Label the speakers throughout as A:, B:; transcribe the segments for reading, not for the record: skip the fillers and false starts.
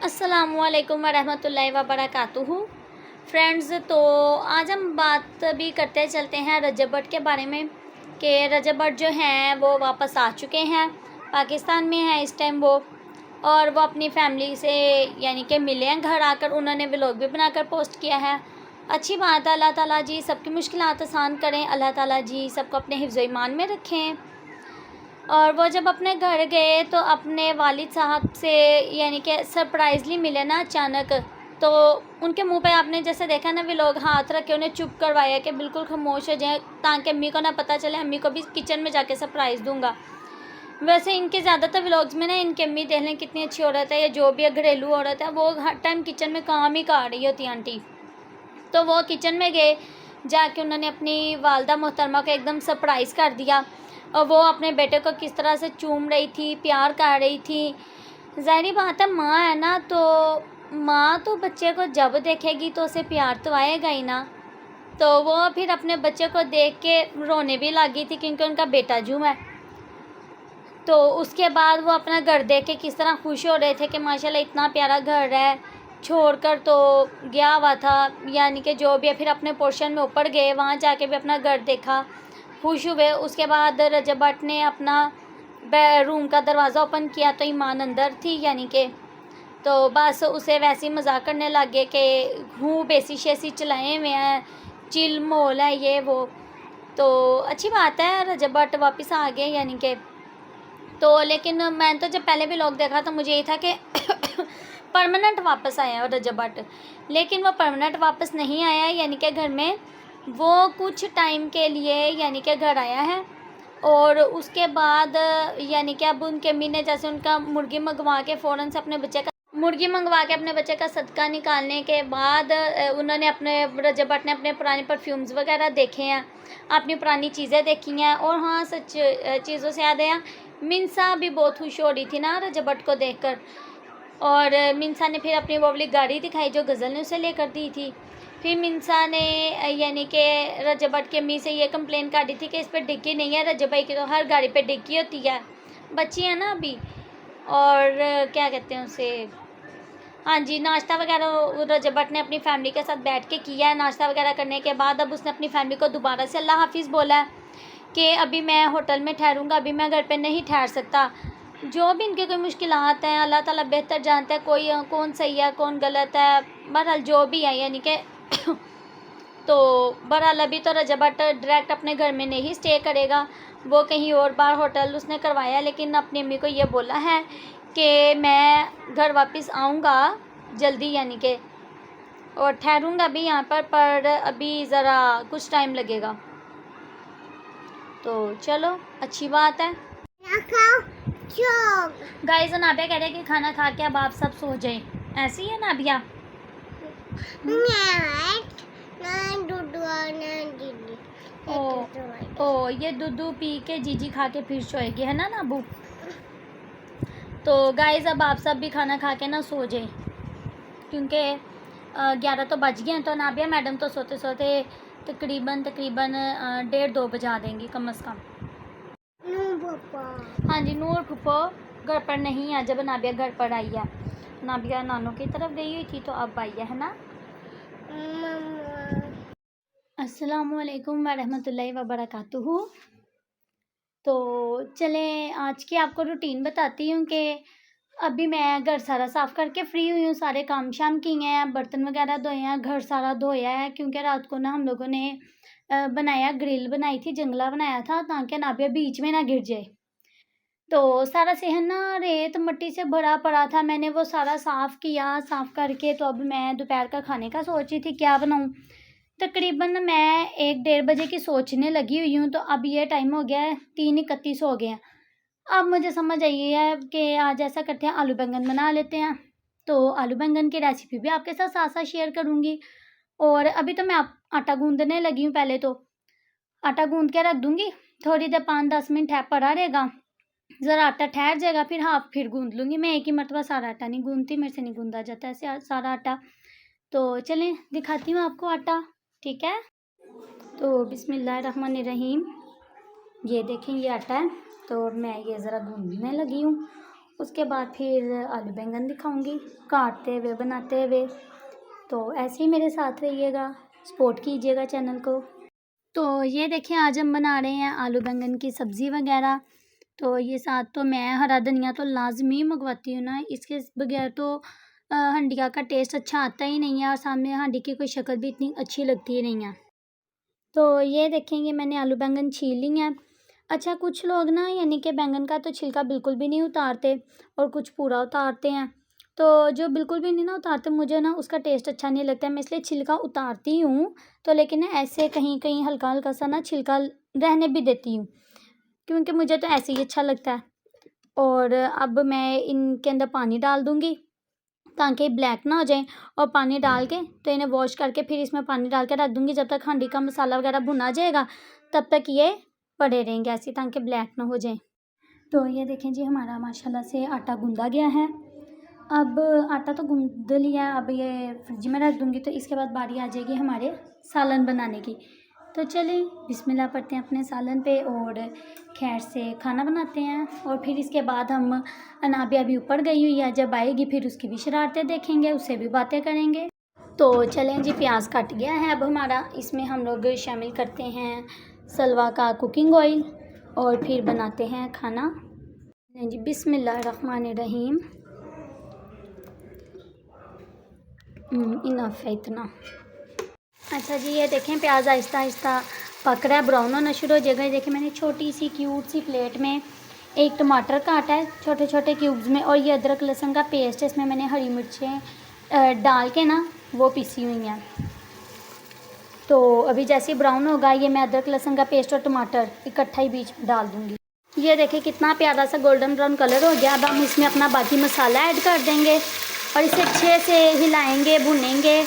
A: अस्सलामुअलैकुम वरहमतुल्लाहि वबरकातुहू। फ्रेंड्स, तो आज हम बात भी करते चलते हैं रजब भट्ट के बारे में कि रजब भट्ट जो हैं वो वापस आ चुके हैं। पाकिस्तान में है इस टाइम वो, और वो अपनी फैमिली से यानी कि मिले हैं। घर आकर उन्होंने व्लॉग भी बनाकर पोस्ट किया है। अच्छी बात है। अल्लाह ताला जी सबकी मुश्किलात आसान करें। अल्लाह ताला जी सबको अपने हिफ्ज़ ईमान में रखें। और वो जब अपने घर गए तो अपने वालिद साहब से यानी कि सरप्राइज़ली मिले ना अचानक, तो उनके मुंह पे आपने जैसे देखा ना, वे लोग हाथ रख के उन्हें चुप करवाया कि बिल्कुल खामोश हो जाए ताकि अम्मी को ना पता चले, अम्मी को भी किचन में जाके सरप्राइज़ दूंगा। वैसे इनके ज़्यादातर व्लॉग्स में ना इनकी अम्मी देख लें कितनी अच्छी औरत है, या जो भी घरेलू औरत है, वो हर टाइम किचन में काम ही कर रही होती है आंटी। तो वो किचन में गए, जाके उन्होंने अपनी वालदा मोहतरमा को एकदम सरप्राइज़ कर दिया। और वो अपने बेटे को किस तरह से चूम रही थी, प्यार कर रही थी। ज़ाहिर बात है, माँ है ना, तो माँ तो बच्चे को जब देखेगी तो उसे प्यार तो आएगा ही ना। तो वो फिर अपने बच्चे को देख के रोने भी लग गई थी क्योंकि उनका बेटा जूम है। तो उसके बाद वो अपना घर देख के किस तरह खुश हो रहे थे कि माशाल्लाह इतना प्यारा घर है, छोड़कर तो गया हुआ था, यानी कि जो भी है। फिर अपने पोर्शन में ऊपर गए, वहाँ जाके भी अपना घर देखा, खुश हुए। उसके बाद रजब भट्ट ने अपना रूम का दरवाज़ा ओपन किया तो ईमान अंदर थी, यानी कि तो बस उसे वैसे ही मजाक करने लग गए कि हूँ बेसी शेसी चलाए हुए हैं, चिल माहौल है ये वो। तो अच्छी बात है, रजब भट्ट वापस आ गए, यानी कि तो। लेकिन मैंने तो जब पहले भी लोग देखा तो मुझे ये था कि परमानेंट वापस आया है रजब भट्ट, लेकिन वो परमानेंट वापस नहीं आया है, यानी कि घर में वो कुछ टाइम के लिए यानी कि घर आया है। और उसके बाद यानी कि अब उनके अम्मी ने जैसे उनका मुर्गी मंगवा के फ़ौरन से अपने बच्चे का मुर्गी मंगवा के अपने बच्चे का सदका निकालने के बाद उन्होंने अपने रजब भट्ट ने अपने पुराने परफ्यूम्स वगैरह देखे हैं, अपनी पुरानी चीज़ें देखी हैं। और हाँ, सच चीज़ों से याद है, मिनसा भी बहुत खुश हो रही थी ना रजब भट्ट को देखकर। और मिनसा ने फिर अपनी वो वाली गाड़ी दिखाई जो गज़ल ने उसे लेकर दी थी। फिर मिनसा ने यानी कि रजब भट्ट की अम्मी से ये कंप्लेन कर दी थी कि इस पर डिग्गी नहीं है, रजब भाई की तो हर गाड़ी पे डिग्गी होती है, बच्ची है ना अभी। और क्या कहते हैं उसे, हाँ जी, नाश्ता वगैरह रजब भट्ट ने अपनी फैमिली के साथ बैठ के किया है। नाश्ता वगैरह करने के बाद अब उसने अपनी फैमिली को दोबारा से अल्लाह हाफिज़ बोला है कि अभी मैं होटल में ठहरूंगा, अभी मैं घर पे नहीं ठहर सकता। जो भी इनकी कोई मुश्किलात हैं अल्लाह ताला बेहतर जानता है, कोई कौन सही है कौन गलत है, बहरहाल जो भी है, यानी कि तो बहरहाल अभी तो रजब भट्ट डायरेक्ट अपने घर में नहीं स्टे करेगा, वो कहीं और बार होटल उसने करवाया। लेकिन अपनी अम्मी को ये बोला है कि मैं घर वापस आऊँगा जल्दी, यानी कि और ठहरूंगा भी यहाँ पर अभी ज़रा कुछ टाइम लगेगा। तो चलो, अच्छी बात है। गाइस, नाबिया कह रहे हैं कि खाना खा के अब आप सब सो जाए, ऐसी है नाबिया? ओ ये दूध पी के जीजी खा के फिर सोएगी, है ना नाबू? तो गाइस, अब आप सब भी खाना खा के ना सो जाए क्योंकि 11 तो बज गए हैं। तो नाबिया मैडम तो सोते सोते तकरीबन 1:30-2 बजा देंगी कम से कम। हाँ जी, नूर फूफो घर पर नहीं है, जब नाबिया घर पर आई है। नाबिया नानों की तरफ गई हुई थी तो अब आई है ना। अस्सलामुअलैकुम वरहमतुल्लाहि वबरकातुहू। तो चलें, आज की आपको रूटीन बताती हूँ कि अभी मैं घर सारा साफ़ करके फ्री हुई हूँ, सारे काम शाम किए हैं, बर्तन वगैरह धोए हैं, घर सारा धोया है क्योंकि रात को ना हम लोगों ने बनाया, ग्रिल बनाई थी, जंगला बनाया था ताकि नाबिया बीच में ना गिर जाए। तो सारा सहन ना रेत मिट्टी से भरा पड़ा था, मैंने वो सारा साफ़ किया। साफ़ करके तो अब मैं दोपहर का खाने का सोच रही थी क्या बनाऊँ। तकरीबन मैं 1-1:30 बजे की सोचने लगी हुई हूँ, तो अब ये टाइम हो गया है, 3:31 हो गए हैं। अब मुझे समझ आई है कि आज ऐसा करते हैं, आलू बैंगन बना लेते हैं। तो आलू बैंगन की रेसिपी भी आपके साथ साथ साथ शेयर करूँगी। और अभी तो मैं आटा गूँदने लगी हूँ। पहले तो आटा गूँद के रख दूँगी, थोड़ी देर 5-10 मिनट है पड़ा रहेगा, ज़रा आटा ठहर जाएगा, फिर फिर गूँद लूँगी। मैं एक ही मरतबा सारा आटा नहीं गूँदती, मेरे से नहीं गूँदा जाता ऐसे सारा आटा। तो चलें दिखाती हूँ आपको आटा, ठीक है? तो बिस्मिल्लाहिर्रहमानिर्रहीम, ये देखें ये आटा है। तो मैं ये ज़रा गूँदने लगी हूँ उसके बाद फिर आलू बैंगन दिखाऊंगी काटते हुए बनाते हुए। तो ऐसे ही मेरे साथ रहिएगा, सपोर्ट कीजिएगा चैनल को। तो ये देखिए आज हम बना रहे हैं आलू बैंगन की सब्ज़ी वगैरह। तो ये साथ तो मैं हरा धनिया तो लाजमी मंगवाती हूँ ना, इसके बगैर तो हंडिया का टेस्ट अच्छा आता ही नहीं है और सामने हांडी की कोई शक्ल भी इतनी अच्छी लगती ही नहीं है। तो ये देखेंगे मैंने आलू बैंगन छील ली हैं। अच्छा कुछ लोग ना यानी कि बैंगन का तो छिलका बिल्कुल भी नहीं उतारते और कुछ पूरा उतारते हैं। तो जो बिल्कुल भी नहीं ना उतारते, मुझे ना उसका टेस्ट अच्छा नहीं लगता है, मैं इसलिए छिलका उतारती हूँ। तो लेकिन ऐसे कहीं कहीं हल्का हल्का सा ना छिलका रहने भी देती हूँ, क्योंकि मुझे तो ऐसे ही अच्छा लगता है। और अब मैं इनके अंदर पानी डाल दूँगी ताकि ब्लैक ना हो जाए, और पानी डाल के तो इन्हें वॉश करके फिर इसमें पानी डाल के रख दूँगी। जब तक हांडी का मसाला वगैरह भुना जाएगा तब तक ये पड़े रहेंगे ऐसे, ताकि ब्लैक ना हो जाए। तो ये देखें जी हमारा माशाल्लाह से आटा गूंदा गया है। अब आटा तो गूंद लिया है, अब ये फ्रिज में रख दूँगी। तो इसके बाद बारी आ जाएगी हमारे सालन बनाने की। तो चलिए बिस्मिल्लाह पढ़ते हैं अपने सालन पे और खैर से खाना बनाते हैं। और फिर इसके बाद हम अनाबिया भी ऊपर गई हुई है, जब आएगी फिर उसकी भी शरारतें देखेंगे, उससे भी बातें करेंगे। तो चलें जी, प्याज कट गया है अब हमारा। इसमें हम लोग शामिल करते हैं सलवा का कुकिंग ऑयल और फिर बनाते हैं खाना। जी बिस्मिल्लाहिर्रहमानिर्रहीम। इनफ है इतना। अच्छा जी ये देखें प्याज आहिस्ता आहिस्ता पक रहा है, ब्राउन होना शुरू हो जाएगा। देखिए मैंने छोटी सी क्यूट सी प्लेट में एक टमाटर काटा है छोटे छोटे क्यूब्स में, और ये अदरक लहसुन का पेस्ट है, इसमें मैंने हरी मिर्चें डाल के ना वो पीसी हुई हैं। तो अभी जैसे ब्राउन होगा ये मैं अदरक लहसुन का पेस्ट और टमाटर इकट्ठा ही बीच में डाल दूँगी। ये देखिए कितना प्यारा सा गोल्डन ब्राउन कलर हो गया। अब हम इसमें अपना बाकी मसाला ऐड कर देंगे और इसे अच्छे से हिलाएंगे भुनेंगे।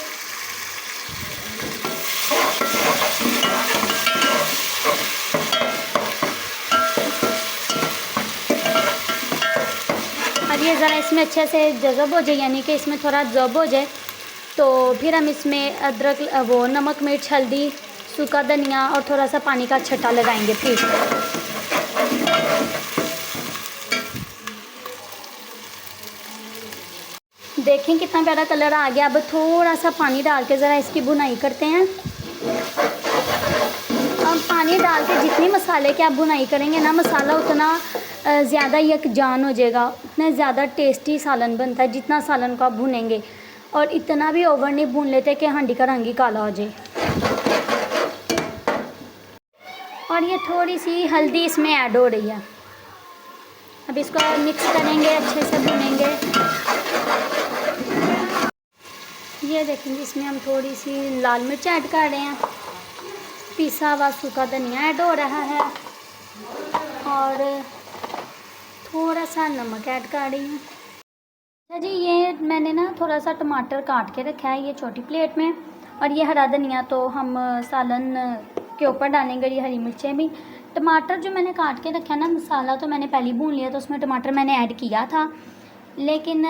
A: अब ये ज़रा इसमें अच्छे से जज़ब हो जाए, यानी कि इसमें थोड़ा जब हो जाए, तो फिर हम इसमें अदरक वो नमक मिर्च हल्दी सूखा धनिया और थोड़ा सा पानी का छट्टा लगाएंगे। फिर देखें कितना प्यारा कलर आ गया। अब थोड़ा सा पानी डाल के ज़रा इसकी भुनाई करते हैं। अब पानी डाल के जितनी मसाले की आप भुनाई करेंगे ना, मसाला उतना ज़्यादा यकजान हो जाएगा, उतना ज़्यादा टेस्टी सालन बनता है जितना सालन को आप भुनेंगे। और इतना भी ओवर नहीं भून लेते कि हांडी का रंग ही काला हो जाए। और ये थोड़ी सी हल्दी इसमें ऐड हो रही है। अब इसको मिक्स करेंगे, अच्छे से भुनेंगे। ये देखेंगे इसमें हम थोड़ी सी लाल मिर्च ऐड कर रहे हैं, पिसा हुआ सूखा धनिया ऐड हो रहा है और थोड़ा सा नमक ऐड कर रही हूँ। अच्छा जी ये मैंने ना थोड़ा सा टमाटर काट के रखा है ये छोटी प्लेट में, और ये हरा धनिया तो हम सालन के ऊपर डालेंगे, ये हरी मिर्चें भी। टमाटर जो मैंने काट के रखा है ना, मसाला तो मैंने पहले भून लिया, तो उसमें टमाटर मैंने ऐड किया था। लेकिन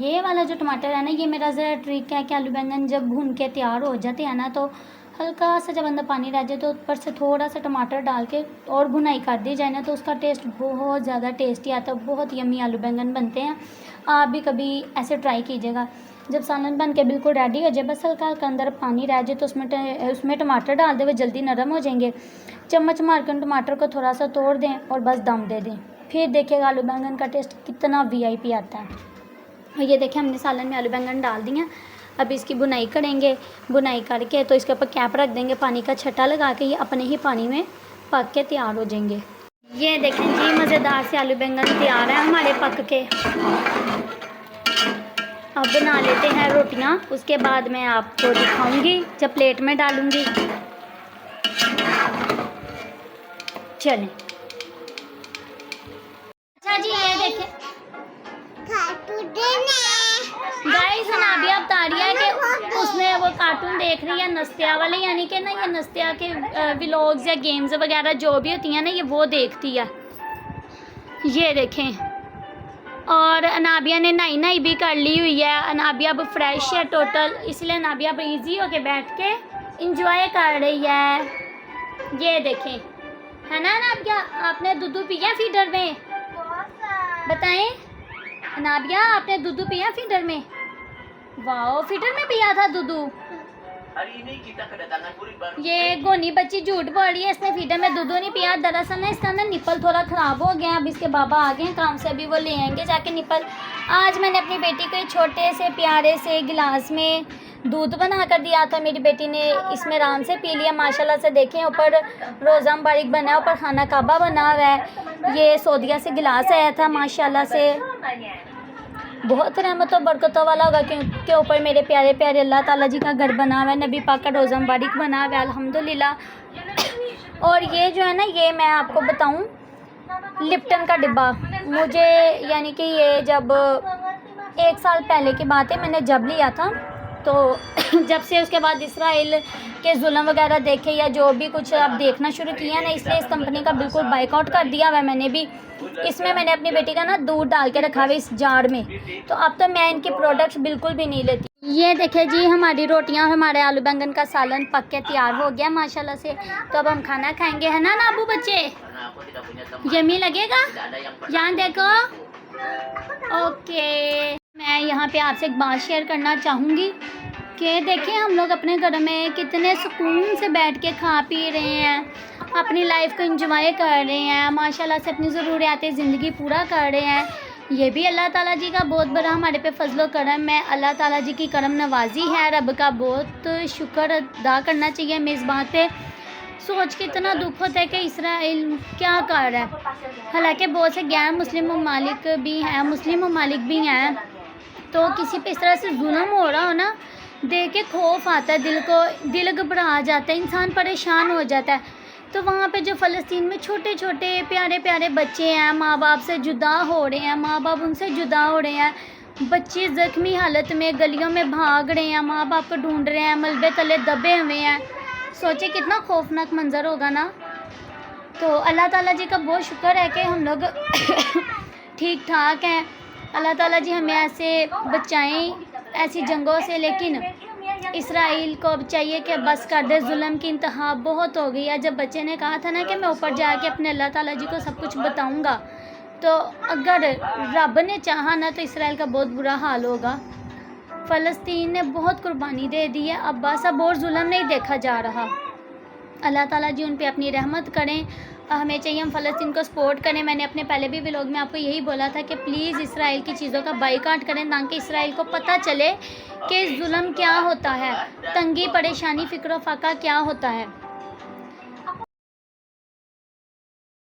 A: ये वाला जो टमाटर है ना, ये मेरा ज़रा ट्रिक है कि आलू बैंगन जब भून के तैयार हो जाते हैं ना, तो हल्का सा जब अंदर पानी रह जाए तो ऊपर से थोड़ा सा टमाटर डाल के और भुनाई कर दी जाए ना, तो उसका टेस्ट बहुत ज़्यादा टेस्टी आता है। बहुत यम्मी आलू बैंगन बनते हैं। आप भी कभी ऐसे ट्राई कीजिएगा। जब सालन बन के बिल्कुल रेडी हो जाए, बस हल्का हल्का अंदर पानी रह जाए, तो उसमें टमाटर डाल दे, वो जल्दी नरम हो जाएंगे। चम्मच मार कर टमाटर को थोड़ा सा तोड़ दें और बस दम दे दें, फिर देखिएगा आलू बैंगन का टेस्ट कितना वीआईपी आता है। और ये देखें हमने सालन में आलू बैंगन डाल दिए। अब इसकी बुनाई करेंगे, बुनाई करके तो इसके ऊपर कैप रख देंगे, पानी का छट्टा लगा के ये अपने ही पानी में पक के तैयार हो जाएंगे। ये देखें जी मज़ेदार से आलू बैंगन तैयार है हमारे पक के। अब बना लेते हैं रोटियां, उसके बाद मैं आपको दिखाऊंगी जब प्लेट में डालूंगी। चलें। अच्छा जी ये देखें गाइस, अनाबिया बता रही है कि उसने वो कार्टून देख रही है नस्तिया वाले, यानी कि ना ये नस्तिया के व्लॉग्स या गेम्स वगैरह जो भी होती हैं ना, ये वो देखती है। ये देखें, और अनाबिया ने नहाई भी कर ली हुई है। अनाबिया अब फ्रेश है टोटल, इसलिए अनाबिया अब ईजी होके बैठ के इंजॉय कर रही है। ये देखें, है ना अनाबिया, आपने दूध पिया फीडर में? बताएं। नाबिया आपने दूध पिया फीडर में? वाह, फीडर में पिया था दूध। ये गोनी बच्ची झूठ बोल रही है, इसने फीडर में दूध नहीं पिया। दरअसल ना इसका ना निपल थोड़ा ख़राब हो गया। अब इसके बाबा आ गए हैं काम से, अभी वो ले आएंगे जाके निपल। आज मैंने अपनी बेटी को एक छोटे से प्यारे से गिलास में दूध बना कर दिया था। मेरी बेटी ने इसमें आराम से पी लिया माशाल्लाह से। देखें ऊपर रोज़ा मुबारक बना है, ऊपर खाना काबा बना हुआ है। ये सऊदीया से गिलास आया था माशाल्लाह से, बहुत रहमतों बरकतों वाला होगा क्योंकि ऊपर मेरे प्यारे प्यारे अल्लाह ताला जी का घर बना हुआ है, नबी पाक का रोज़ा मुबारक बना हुआ है अल्हम्दुलिल्लाह। और ये जो है ना, ये मैं आपको बताऊं लिप्टन का डिब्बा, मुझे यानी कि ये जब 1 साल पहले की बात है, मैंने जब लिया था तो जब से उसके बाद इसराइल के जुल्म वगैरह देखे या जो भी कुछ अब देखना शुरू किया ना, इसलिए इस कंपनी का बिल्कुल बाइकआउट कर दिया हुआ है मैंने भी। इसमें मैंने अपनी बेटी का ना दूध डाल के रखा हुआ है इस जार में, तो अब तो मैं इनके प्रोडक्ट्स बिल्कुल भी नहीं लेती। ये देखे जी, हमारी रोटियां और हमारे आलू बैंगन का सालन पक के तैयार हो गया माशाल्लाह से। तो अब हम खाना खाएंगे, है ना नाबू बच्चे? यम्मी लगेगा? यहाँ देखो। ओके, मैं यहाँ पे आपसे एक बात शेयर करना चाहूँगी कि देखें हम लोग अपने घर में कितने सुकून से बैठ के खा पी रहे हैं, अपनी लाइफ को एंजॉय कर रहे हैं माशाल्लाह से, अपनी ज़रूरियात ज़िंदगी पूरा कर रहे हैं। ये भी अल्लाह ताला जी का बहुत बड़ा हमारे पे फजलो करम है, अल्लाह ताला जी की करम नवाजी है। रब का बहुत शुक्र अदा करना चाहिए हमें इस बात पे। सोच के इतना दुख होता है कि इसराइल क्या कर रहा है, हालांकि बहुत से गैर मुस्लिम ममालिक भी हैं, मुस्लिम ममालिक भी हैं, तो किसी पे इस तरह से जुल्म हो रहा हो ना, देख के खौफ आता है, दिल घबरा जाता है, इंसान परेशान हो जाता है। तो वहाँ पे जो फ़लस्तीन में छोटे छोटे प्यारे प्यारे बच्चे हैं, माँ बाप से जुदा हो रहे हैं, माँ बाप उनसे जुदा हो रहे हैं, बच्चे ज़ख्मी हालत में गलियों में भाग रहे हैं, माँ बाप को ढूंढ रहे हैं, मलबे तले दबे हुए हैं। सोचे कितना खौफनाक मंज़र होगा ना। तो अल्लाह ताला जी का बहुत शुक्र है कि हम लोग ठीक ठाक हैं। अल्लाह ताला जी हमें ऐसे बचाएं ऐसी जंगों से, लेकिन इसराइल को अब चाहिए कि बस कर दे, जुल्म की इंतहा बहुत हो गई है। जब बच्चे ने कहा था ना कि मैं ऊपर जाके अपने अल्लाह ताला जी को सब कुछ बताऊंगा, तो अगर रब ने चाहा ना तो इसराइल का बहुत बुरा हाल होगा। फ़लस्तीन ने बहुत कुर्बानी दे दी है, अब बस अब और जुल्म नहीं देखा जा रहा। अल्लाह ताला जी उन पे अपनी रहमत करें। हमें चाहिए हम फ़लस्तीन को सपोर्ट करें। मैंने अपने पहले भी व्लॉग में आपको यही बोला था कि प्लीज़ इसराइल की चीज़ों का बाइकाट करें, ताकि इसराइल को पता चले कि जुल्म क्या होता है, तंगी परेशानी फ़िक्र फाका क्या होता है।